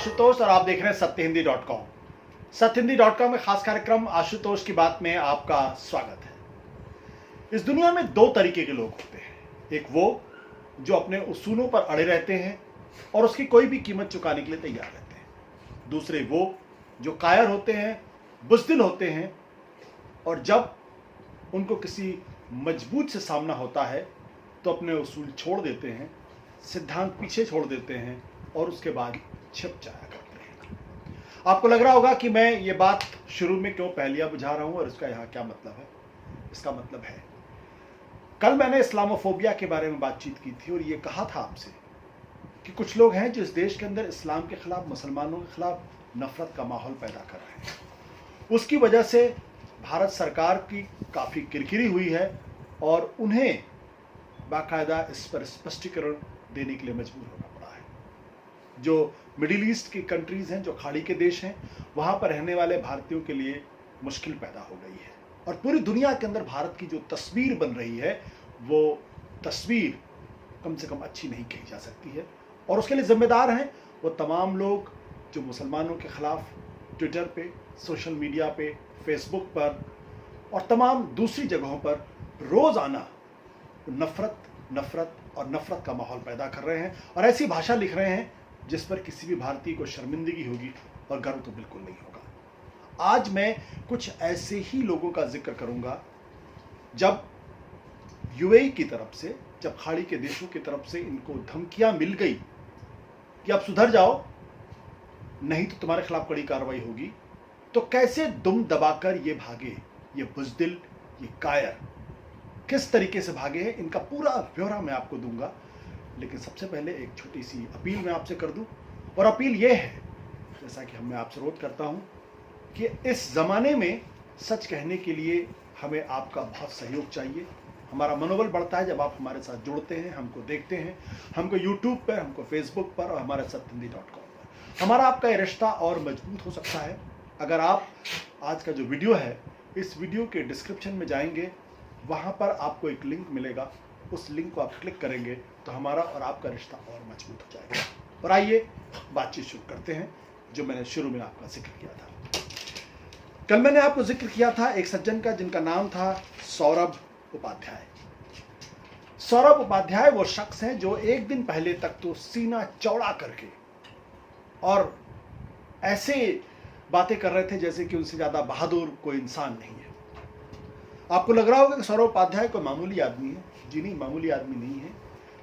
आशुतोष और आप देख रहे हैं सत्यहिंदी.com। सत्यहिंदी.com में खास कार्यक्रम आशुतोष की बात में आपका स्वागत है। इस दुनिया में दो तरीके के लोग होते हैं, एक वो जो अपने उसूलों पर अड़े रहते हैं और उसकी कोई भी कीमत चुकाने के लिए तैयार रहते हैं। दूसरे वो जो कायर होते हैं, बुज़दिल होते हैं और जब उनको किसी मजबूत से सामना होता है तो अपने उसूल छोड़ देते हैं, सिद्धांत पीछे छोड़ देते हैं और उसके बाद छिप जाया करते हैं। आपको लग रहा होगा कि मैं ये बात शुरू में क्यों पहलिया बुझा रहा हूं और इसका यहाँ क्या मतलब है। इसका मतलब है, कल मैंने इस्लामोफोबिया के बारे में बातचीत की थी और ये कहा था आपसे कि कुछ लोग हैं जो इस देश के अंदर इस्लाम के खिलाफ, मुसलमानों के खिलाफ नफरत का माहौल पैदा कर रहे हैं। उसकी वजह से भारत सरकार की काफ़ी किरकिरी हुई है और उन्हें बाकायदा इस पर स्पष्टीकरण देने के लिए मजबूर होना पड़ा है। जो मिडिल ईस्ट की कंट्रीज़ हैं, जो खाड़ी के देश हैं, वहाँ पर रहने वाले भारतीयों के लिए मुश्किल पैदा हो गई है और पूरी दुनिया के अंदर भारत की जो तस्वीर बन रही है वो तस्वीर कम से कम अच्छी नहीं कही जा सकती है। और उसके लिए जिम्मेदार हैं वो तमाम लोग जो मुसलमानों के ख़िलाफ़ ट्विटर पे, सोशल मीडिया पे, फेसबुक पर और तमाम दूसरी जगहों पर रोज़ाना नफरत का माहौल पैदा कर रहे हैं और ऐसी भाषा लिख रहे हैं जिस पर किसी भी भारतीय को शर्मिंदगी होगी और गर्व तो बिल्कुल नहीं होगा। आज मैं कुछ ऐसे ही लोगों का जिक्र करूंगा जब यूएई की तरफ से, जब खाड़ी के देशों की तरफ से इनको धमकियां मिल गई कि आप सुधर जाओ नहीं तो तुम्हारे खिलाफ कड़ी कार्रवाई होगी, तो कैसे दुम दबाकर ये भागे, ये बुज़दिल, ये कायर किस तरीके से भागे हैं, इनका पूरा ब्यौरा मैं आपको दूंगा। लेकिन सबसे पहले एक छोटी सी अपील मैं आपसे कर दूं और अपील ये है, जैसा कि मैं आपसे रोज करता हूं, कि इस ज़माने में सच कहने के लिए हमें आपका बहुत सहयोग चाहिए। हमारा मनोबल बढ़ता है जब आप हमारे साथ जुड़ते हैं, हमको देखते हैं, हमको यूट्यूब पर, हमको फेसबुक पर और हमारे सत्यहिंदी.com पर। हमारा आपका ये रिश्ता और मजबूत हो सकता है अगर आप आज का जो वीडियो है, इस वीडियो के डिस्क्रिप्शन में जाएंगे, वहाँ पर आपको एक लिंक मिलेगा, उस लिंक को आप क्लिक करेंगे तो हमारा और आपका रिश्ता और मजबूत हो जाएगा। और आइए बातचीत शुरू करते हैं जो मैंने शुरू में आपका जिक्र किया था। कल मैंने आपको जिक्र किया था एक सज्जन का जिनका नाम था सौरभ उपाध्याय। सौरभ उपाध्याय वो शख्स हैं जो एक दिन पहले तक तो सीना चौड़ा करके और ऐसे बातें कर रहे थे जैसे कि उनसे ज़्यादा बहादुर कोई इंसान नहीं है। आपको लग रहा होगा कि सौरभ उपाध्याय कोई मामूली आदमी है। जी नहीं, मामूली आदमी नहीं है।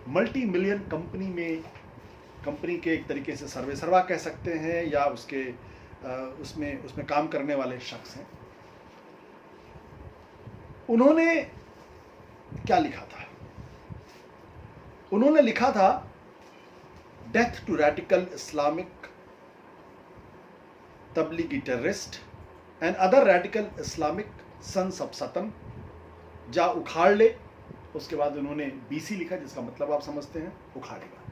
मल्टी मिलियन कंपनी के एक तरीके से सर्वा कह सकते हैं या उसमें काम करने वाले शख्स हैं। उन्होंने क्या लिखा था? उन्होंने लिखा था, death to radical Islamic Tablighi terrorist and other radical Islamic sons of Satan, जा उखाड़ ले। उसके बाद उन्होंने बीसी लिखा जिसका मतलब आप समझते हैं, उखाड़ेगा।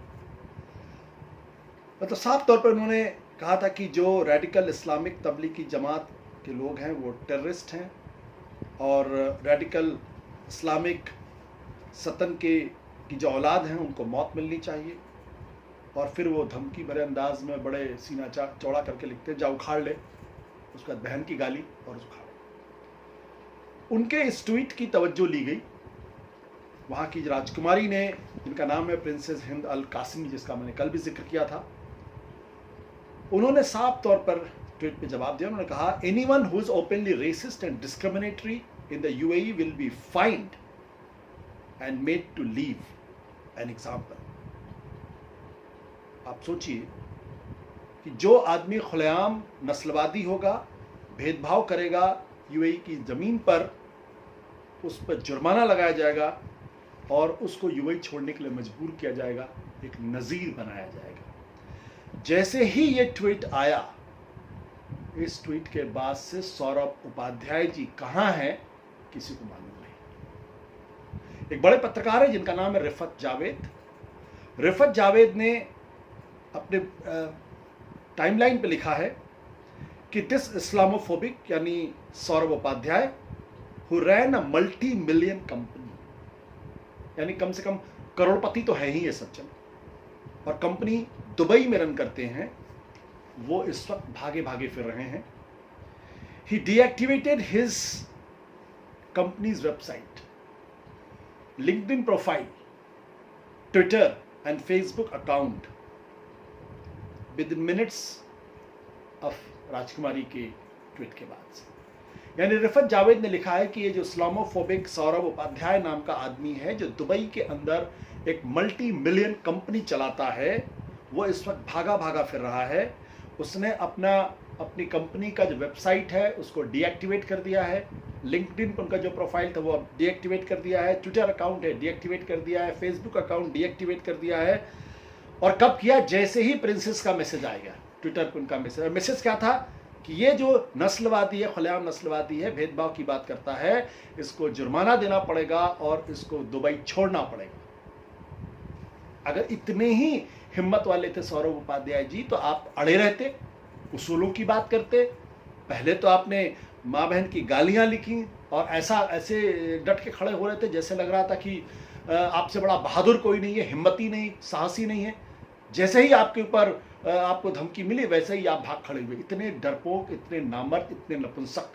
मतलब साफ तौर पर उन्होंने कहा था कि जो रेडिकल इस्लामिक तबलीगी जमात के लोग हैं वो टेररिस्ट हैं और रेडिकल इस्लामिक सतन की जो औलाद हैं उनको मौत मिलनी चाहिए। और फिर वो धमकी भरे अंदाज में बड़े सीना चौड़ा करके लिखते हैं, जा उखाड़ ले। उसके बाद बहन की गाली और उखाड़। उनके इस ट्वीट की तवज्जो ली गई वहाँ की राजकुमारी ने, जिनका नाम है प्रिंसेस हिंद अल कासिमी, जिसका मैंने कल भी जिक्र किया था। उन्होंने साफ तौर पर ट्वीट पे जवाब दिया। उन्होंने कहा, anyone who is openly racist and discriminatory in the UAE will be fined and made to leave an example. आप सोचिए कि जो आदमी खुलेआम नस्लवादी होगा, भेदभाव करेगा यूएई की ज़मीन पर, उस पर जुर्माना लगाया जाएगा और उसको यूएई छोड़ने के लिए मजबूर किया जाएगा, एक नज़ीर बनाया जाएगा। जैसे ही ये ट्वीट आया, इस ट्वीट के बाद से सौरभ उपाध्याय जी कहाँ हैं किसी को मालूम नहीं। एक बड़े पत्रकार है जिनका नाम है रिफत जावेद। रिफत जावेद ने अपने टाइमलाइन पे लिखा है कि दिस इस्लामोफोबिक, यानी Saurabh Upadhyay, who ran a multi million company, यानी कम से कम करोड़पति तो है ही ये सज्जन, और कंपनी दुबई में रन करते हैं, वो इस वक्त भागे भागे फिर रहे हैं। He deactivated his company's website, LinkedIn profile, Twitter and Facebook account within minutes of Rajkumari के ट्वीट के बाद से। यानी रिफत जावेद ने लिखा है कि ये जो इस्लामोफोबिक सौरभ उपाध्याय नाम का आदमी है, जो दुबई के अंदर एक मल्टी मिलियन कंपनी चलाता है, वो इस वक्त भागा भागा फिर रहा है। उसने अपनी कंपनी का जो वेबसाइट है उसको डीएक्टिवेट कर दिया है, लिंक्डइन पर उनका जो प्रोफाइल था वो डीएक्टिवेट कर दिया है, ट्विटर अकाउंट है डीएक्टिवेट कर दिया है, फेसबुक अकाउंट डीएक्टिवेट कर दिया है। और कब किया? जैसे ही प्रिंसेस का मैसेज आएगा ट्विटर पर उनका मैसेज। मैसेज क्या था कि ये जो नस्लवादी है, खुलेआम नस्लवादी है, भेदभाव की बात करता है, इसको जुर्माना देना पड़ेगा और इसको दुबई छोड़ना पड़ेगा। अगर इतने ही हिम्मत वाले थे सौरभ उपाध्याय जी, तो आप अड़े रहते, उसूलों की बात करते। पहले तो आपने माँ बहन की गालियां लिखी और ऐसे डट के खड़े हो रहे थे जैसे लग रहा था कि आपसे बड़ा बहादुर कोई नहीं है, हिम्मती नहीं, साहसी नहीं है। जैसे ही आपके ऊपर आपको धमकी मिली वैसे ही आप भाग खड़े हुए। इतने डरपोक, इतने नामर्द, इतने नपुंसक,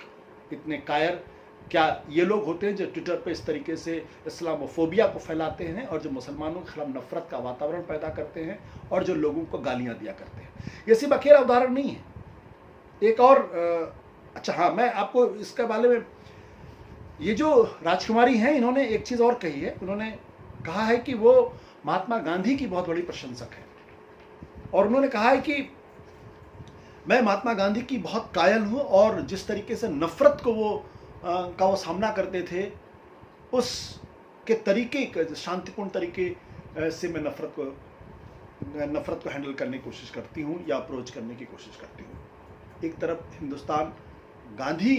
इतने कायर क्या ये लोग होते हैं जो ट्विटर पे इस तरीके से इस्लामोफोबिया को फैलाते हैं और जो मुसलमानों के खिलाफ नफरत का वातावरण पैदा करते हैं और जो लोगों को गालियां दिया करते हैं। ये सिर्फ अकेला उदाहरण नहीं है। एक और अच्छा हाँ, मैं आपको इसके बारे में, ये जो राजकुमारी हैं इन्होंने एक चीज़ और कही है। उन्होंने कहा है कि वो महात्मा गांधी की बहुत बड़ी प्रशंसक है और उन्होंने कहा है कि मैं महात्मा गांधी की बहुत कायल हूँ और जिस तरीके से नफरत को वो सामना करते थे, उस के तरीके, शांतिपूर्ण तरीके से मैं नफरत को हैंडल करने की कोशिश करती हूँ या अप्रोच करने की कोशिश करती हूँ। एक तरफ हिंदुस्तान गांधी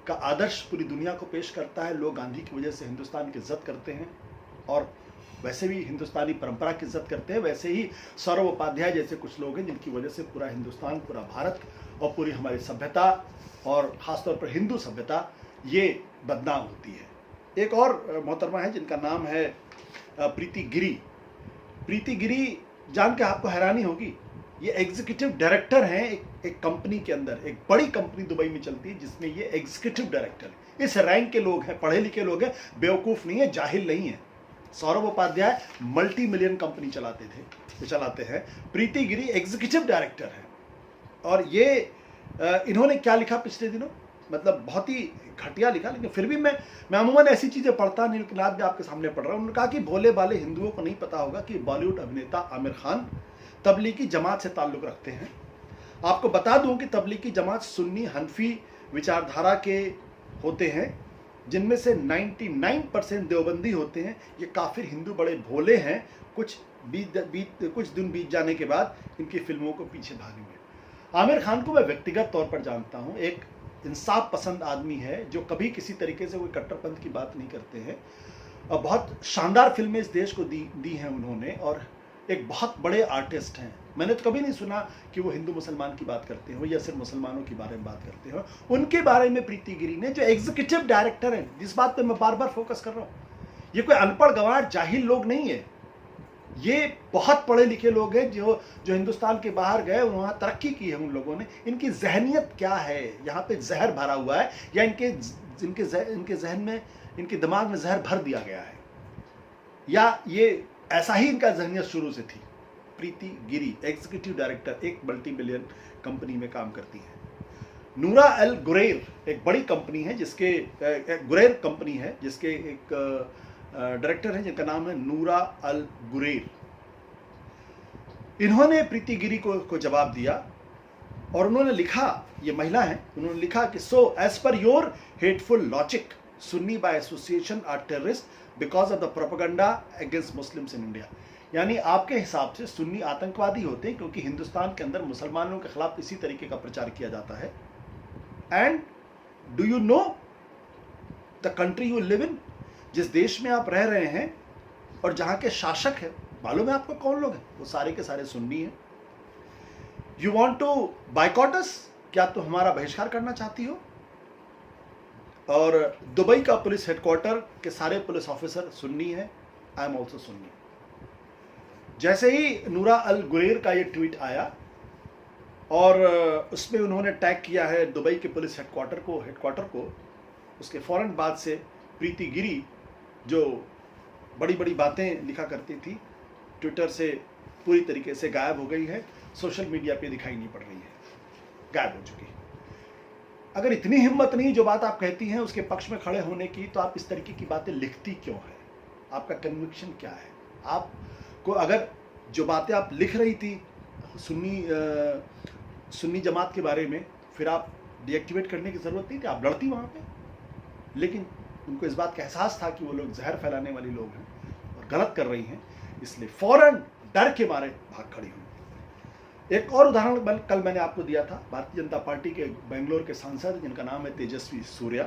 का आदर्श पूरी दुनिया को पेश करता है, लोग गांधी की वजह से हिंदुस्तान की इज्जत करते हैं और वैसे भी हिंदुस्तानी परंपरा की इज्जत करते हैं। वैसे ही सौरभ उपाध्याय जैसे कुछ लोग हैं जिनकी वजह से पूरा हिंदुस्तान, पूरा भारत और पूरी हमारी सभ्यता और ख़ासतौर पर हिंदू सभ्यता ये बदनाम होती है। एक और मोहतरमा है जिनका नाम है प्रीति गिरी। प्रीति गिरी जान के आपको हैरानी होगी, ये एग्जीक्यूटिव डायरेक्टर हैं एक कंपनी के अंदर। एक बड़ी कंपनी दुबई में चलती है जिसमें ये एग्जीक्यूटिव डायरेक्टर है। इस रैंक के लोग हैं, पढ़े लिखे लोग हैं, बेवकूफ़ नहीं है, जाहिल नहीं है। Saurabh Upadhyay multi million company चलाते हैं, प्रीति गिरी एग्जीक्यूटिव डायरेक्टर है। और ये इन्होंने क्या लिखा पिछले दिनों, मतलब बहुत ही घटिया लिखा, लेकिन फिर भी मैं अमूमन ऐसी चीज़ें पढ़ता नहीं, लेकिन आज भी आपके सामने पढ़ रहा हूँ। उन्होंने कहा कि भोले भाले हिंदुओं को नहीं पता होगा कि बॉलीवुड अभिनेता आमिर खान तबलीगी जमात से ताल्लुक़ रखते हैं। आपको बता दूं कि तबलीगी जमात सुन्नी हनफी विचारधारा के होते हैं, जिनमें से 99% देवबंदी होते हैं। ये काफिर हिंदू बड़े भोले हैं। कुछ दिन बीत जाने के बाद इनकी फिल्मों को पीछे भागे हुए। आमिर खान को मैं व्यक्तिगत तौर पर जानता हूँ, एक इंसाफ पसंद आदमी है जो कभी किसी तरीके से कोई कट्टरपंथ की बात नहीं करते हैं और बहुत शानदार फिल्में इस देश को दी हैं उन्होंने, और एक बहुत बड़े आर्टिस्ट हैं। मैंने तो कभी नहीं सुना कि वो हिंदू मुसलमान की बात करते हो या सिर्फ मुसलमानों के बारे में बात करते हो। उनके बारे में प्रीति गिरी ने, जो एग्जीक्यूटिव डायरेक्टर हैं, जिस बात पे मैं बार बार फोकस कर रहा हूँ, ये कोई अनपढ़ गंवार जाहिल लोग नहीं है, ये बहुत पढ़े लिखे लोग हैं जो हिंदुस्तान के बाहर गए, वहाँ तरक्की की है उन लोगों ने। इनकी जहनियत क्या है, यहाँ पे जहर भरा हुआ है या इनके जहन में, इनके दिमाग में जहर भर दिया गया है, या ये ऐसा ही इनका जहनियत शुरू से थी। प्रीति गिरी एग्जीक्यूटिव डायरेक्टर एक मल्टी मिलियन कंपनी में काम करती है। नूरा अल गुरैर एक बड़ी कंपनी है जिसके गुरैर कंपनी है जिसके एक डायरेक्टर हैं जिनका नाम है नूरा अल गुरैर। इन्होंने प्रीति गिरी को जवाब दिया और उन्होंने लिखा, ये महिला है, उन्होंने लिखा कि so as per your hateful logic, Sunni by association are terrorist because of the propaganda against Muslims in India. यानी आपके हिसाब से सुन्नी आतंकवादी होते हैं क्योंकि हिंदुस्तान के अंदर मुसलमानों के खिलाफ इसी तरीके का प्रचार किया जाता है। And do you know the country you live in, जिस देश में आप रह रहे हैं और जहां के शासक है, मालूम है आपको कौन लोग हैं? वो सारे के सारे सुन्नी हैं। यू वॉन्ट टू बाइकॉट अस, क्या तुम हमारा बहिष्कार करना चाहती हो? और दुबई का पुलिस हेडक्वार्टर के सारे पुलिस ऑफिसर सुन्नी है। I am also Sunni. जैसे ही नूरा अल गुरैर का ये ट्वीट आया और उसमें उन्होंने टैग किया है दुबई के पुलिस हेडक्वार्टर को। उसके फ़ौरन बाद से प्रीति गिरी, जो बड़ी बड़ी बातें लिखा करती थी, ट्विटर से पूरी तरीके से गायब हो गई है, सोशल मीडिया पे दिखाई नहीं पड़ रही है, गायब हो चुकी है। अगर इतनी हिम्मत नहीं जो बात आप कहती हैं उसके पक्ष में खड़े होने की, तो आप इस तरीके की बातें लिखती क्यों हैं? आपका कन्विक्शन क्या है? आपको अगर जो बातें आप लिख रही थी सुन्नी जमात के बारे में, फिर आप डीएक्टिवेट करने की ज़रूरत नहीं थी, आप लड़ती वहाँ पे। लेकिन उनको इस बात का एहसास था कि वो लोग जहर फैलाने वाले लोग हैं और गलत कर रही हैं, इसलिए फौरन डर के मारे भाग खड़ी हुई। एक और उदाहरण कल मैंने आपको दिया था, भारतीय जनता पार्टी के बेंगलोर के सांसद जिनका नाम है तेजस्वी सूर्या।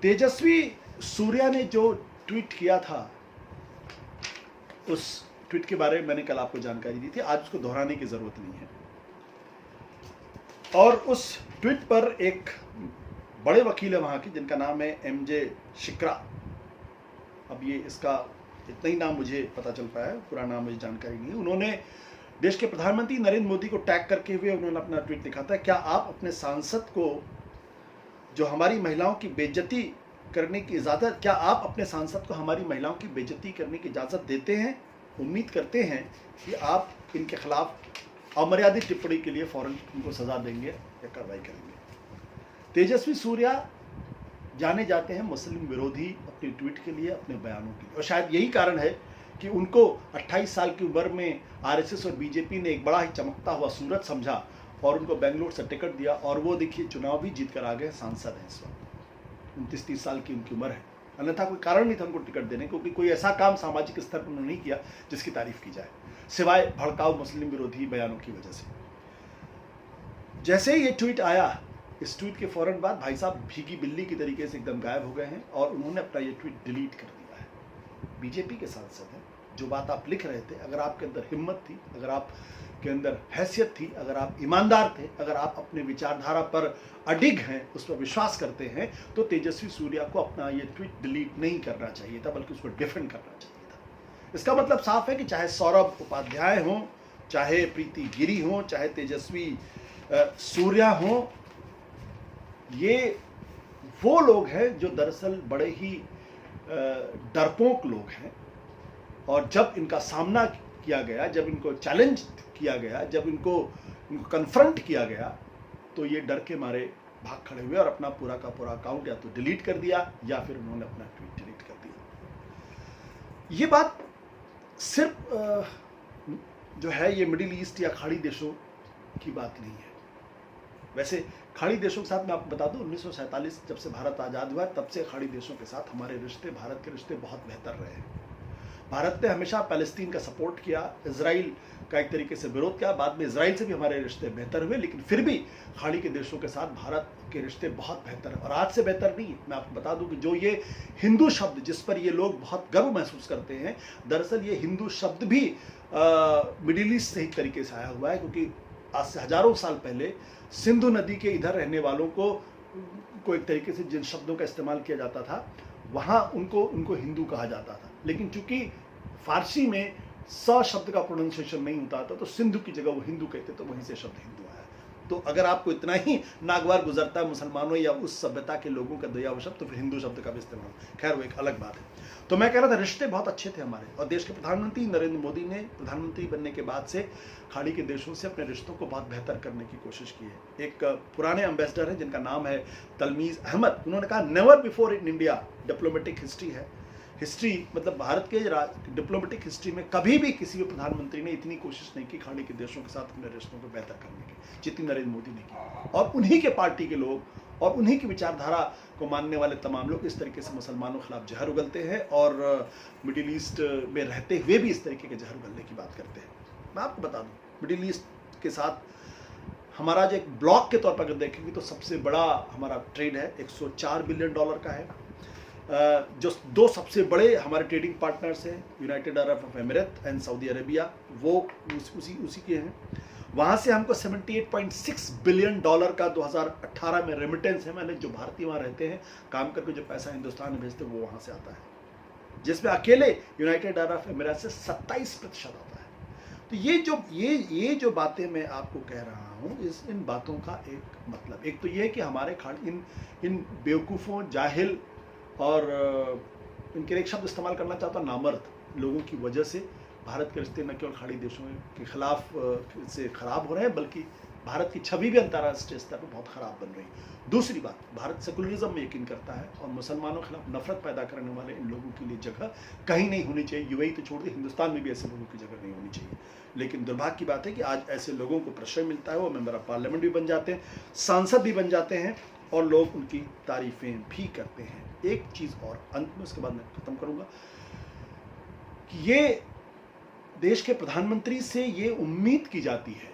तेजस्वी सूर्या ने जो ट्वीट किया था, उस ट्वीट के बारे में मैंने कल आपको जानकारी दी थी, आज उसको दोहराने की ज़रूरत नहीं है। और उस ट्वीट पर एक बड़े वकील है वहाँ के, जिनका नाम है MJ शिक्रा। अब ये इसका इतना ही नाम मुझे पता चल पाया है, पूरा नाम मुझे जानकारी नहीं है। उन्होंने देश के प्रधानमंत्री नरेंद्र मोदी को टैग करके हुए उन्होंने अपना ट्वीट लिखा था, क्या आप अपने सांसद को जो हमारी महिलाओं की बेइज्जती करने की इजाज़त, क्या आप अपने सांसद को हमारी महिलाओं की बेइज्जती करने की इजाज़त देते हैं? उम्मीद करते हैं कि आप इनके खिलाफ अमर्यादित टिप्पणी के लिए फ़ौरन उनको सज़ा देंगे या कार्रवाई करेंगे। तेजस्वी सूर्या जाने जाते हैं मुस्लिम विरोधी अपने ट्वीट के लिए, अपने बयानों के लिए, और शायद यही कारण है कि उनको 28 साल की उम्र में RSS और बीजेपी ने एक बड़ा ही चमकता हुआ सूरज समझा और उनको बेंगलोर से टिकट दिया, और वो देखिए चुनाव भी जीत कर आ गए, सांसद हैं इस वक्त। 29-30 साल की उनकी उम्र है, अन्यथा कोई कारण नहीं था उनको टिकट देने, क्योंकि कोई ऐसा काम सामाजिक स्तर पर उन्होंने नहीं किया जिसकी तारीफ की जाए, सिवाय भड़काऊ मुस्लिम विरोधी बयानों की वजह से। जैसे ही ये ट्वीट आया, इस ट्वीट के फौरन बाद भाई साहब भीगी बिल्ली की तरीके से एकदम गायब हो गए हैं और उन्होंने अपना ये ट्वीट डिलीट कर दिया है। बीजेपी के सांसद हैं, जो बात आप लिख रहे थे, अगर आपके अंदर हिम्मत थी, अगर आपके अंदर हैसियत थी, अगर आप ईमानदार थे, अगर आप अपने विचारधारा पर अडिग हैं, उस पर विश्वास करते हैं, तो तेजस्वी सूर्या को अपना ये ट्वीट डिलीट नहीं करना चाहिए था, बल्कि उसको डिफेंड करना चाहिए था। इसका मतलब साफ है कि चाहे सौरभ उपाध्याय हों, चाहे प्रीति गिरी हों, चाहे तेजस्वी सूर्या हों, ये वो लोग हैं जो दरअसल बड़े ही डरपोक लोग हैं, और जब इनका सामना किया गया, जब इनको चैलेंज किया गया, जब इनको कन्फ्रंट किया गया, तो ये डर के मारे भाग खड़े हुए और अपना पूरा का पूरा अकाउंट या तो डिलीट कर दिया या फिर उन्होंने अपना ट्वीट डिलीट कर दिया। ये बात सिर्फ जो है ये मिडिल ईस्ट या खाड़ी देशों की बात नहीं है। वैसे खाड़ी देशों के साथ मैं आपको बता दूं, 1947 जब से भारत आज़ाद हुआ, तब से खाड़ी देशों के साथ हमारे रिश्ते, भारत के रिश्ते बहुत बेहतर रहे हैं। भारत ने हमेशा पैलेस्तीन का सपोर्ट किया, इजराइल का एक तरीके से विरोध किया, बाद में इजराइल से भी हमारे रिश्ते बेहतर हुए, लेकिन फिर भी खाड़ी के देशों के साथ भारत के रिश्ते बहुत बेहतर हैं, और आज से बेहतर नहीं है। मैं आपको बता दूं कि जो ये हिंदू शब्द जिस पर ये लोग बहुत गर्व महसूस करते हैं, दरअसल ये हिंदू शब्द भी मिडिल ईस्ट से एक तरीके से आया हुआ है, क्योंकि आज से हजारों साल पहले सिंधु नदी के इधर रहने वालों को एक तरीके से जिन शब्दों का इस्तेमाल किया जाता था, वहाँ उनको हिंदू कहा जाता था। लेकिन चूंकि फारसी में स शब्द का प्रोनाउंसिएशन नहीं होता था, तो सिंधु की जगह वो हिंदू कहते, तो वहीं से शब्द हिंदू आया। तो अगर आपको इतना ही नागवार गुजरता है मुसलमानों या उस सभ्यता के लोगों का दया शब्द, तो फिर हिंदू शब्द का भी इस्तेमाल, खैर वो एक अलग बात है। तो मैं कह रहा था रिश्ते बहुत अच्छे थे हमारे, और देश के प्रधानमंत्री नरेंद्र मोदी ने प्रधानमंत्री बनने के बाद से खाड़ी के देशों से अपने रिश्तों को बहुत बेहतर करने की कोशिश की है। एक पुराने एम्बेसडर हैं जिनका नाम है तलमीज़ अहमद, उन्होंने कहा never before in India diplomatic history है। हिस्ट्री मतलब भारत के डिप्लोमेटिक हिस्ट्री में कभी भी किसी भी प्रधानमंत्री ने इतनी कोशिश नहीं की खाड़ी के देशों के साथ अपने रिश्तों को बेहतर करने की, जितनी नरेंद्र मोदी ने की। और उन्हीं के पार्टी के लोग और उन्हीं की विचारधारा को मानने वाले तमाम लोग इस तरीके से मुसलमानों के खिलाफ जहर उगलते हैं, और मिडिल ईस्ट में रहते हुए भी इस तरीके के जहर उगलने की बात करते हैं। मैं आपको बता दूं, मिडिल ईस्ट के साथ हमारा जो एक ब्लॉक के तौर पर अगर देखेंगे तो सबसे बड़ा हमारा ट्रेड है, $104 बिलियन का है। जो दो सबसे बड़े हमारे ट्रेडिंग पार्टनर्स हैं, United Arab emirate and Saudi Arabia, वो उसी के हैं। वहाँ से हमको $78.6 बिलियन का 2018 में रेमिटेंस है, मैंने जो भारतीय वहाँ रहते हैं काम करके जो पैसा हिंदुस्तान में भेजते हैं वो वहाँ से आता है, जिसमें अकेले यूनाइटेड अरब एमिरेट से 27% आता है। तो ये जो बातें मैं आपको कह रहा हूँ, इन बातों का एक मतलब, एक तो ये है कि हमारे इन बेवकूफ़ों, जाहिल और इनके एक शब्द इस्तेमाल करना चाहता हूँ, नामर्द लोगों की वजह से भारत के रिश्ते न केवल खाड़ी देशों के खिलाफ से ख़राब हो रहे हैं, बल्कि भारत की छवि भी अंतर्राष्ट्रीय स्तर पर बहुत ख़राब बन रही है। दूसरी बात, भारत सेकुलरिज्म में यकीन करता है और मुसलमानों के खिलाफ नफरत पैदा करने वाले इन लोगों के लिए जगह कहीं नहीं होनी चाहिए। यूएई तो छोड़ दे, हिंदुस्तान में भी ऐसे लोगों की जगह नहीं होनी चाहिए। लेकिन दुर्भाग्य की बात है कि आज ऐसे लोगों को प्रश्रय मिलता है, वो मेंबर ऑफ पार्लियामेंट भी बन जाते हैं, सांसद भी बन जाते हैं और लोग उनकी तारीफें भी करते हैं। एक चीज़ और अंत में, उसके बाद मैं ख़त्म करूँगा, कि ये देश के प्रधानमंत्री से ये उम्मीद की जाती है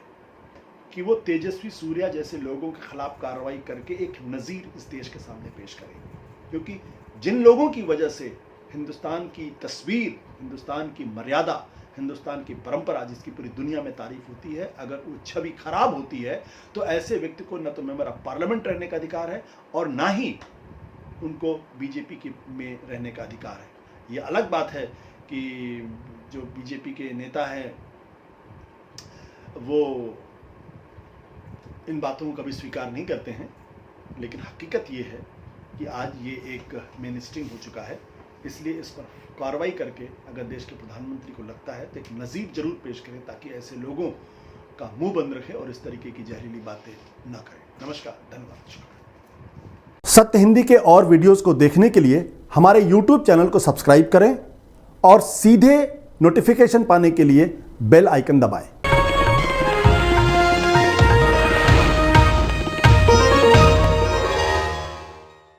कि वो तेजस्वी सूर्या जैसे लोगों के खिलाफ कार्रवाई करके एक नज़ीर इस देश के सामने पेश करेंगे, क्योंकि जिन लोगों की वजह से हिंदुस्तान की तस्वीर, हिंदुस्तान की मर्यादा, हिंदुस्तान की परंपरा, जिसकी पूरी दुनिया में तारीफ होती है, अगर वो छवि खराब होती है तो ऐसे व्यक्ति को न तो मेंबर ऑफ पार्लियामेंट रहने का अधिकार है और ना ही उनको बीजेपी की में रहने का अधिकार है। ये अलग बात है कि जो बीजेपी के नेता हैं वो इन बातों को कभी स्वीकार नहीं करते हैं, लेकिन हकीकत ये है कि आज ये एक मेन स्ट्रीम हो चुका है। इसलिए इस पर कार्रवाई करके अगर देश के प्रधानमंत्री को लगता है तो एक नज़ीर जरूर पेश करें, ताकि ऐसे लोगों का मुंह बंद रखे और इस तरीके की जहरीली बातें ना करें। नमस्कार, धन्यवाद, शुक्रिया। सत्य हिंदी के और वीडियोस को देखने के लिए हमारे YouTube चैनल को सब्सक्राइब करें और सीधे नोटिफिकेशन पाने के लिए बेल आइकन दबाएं।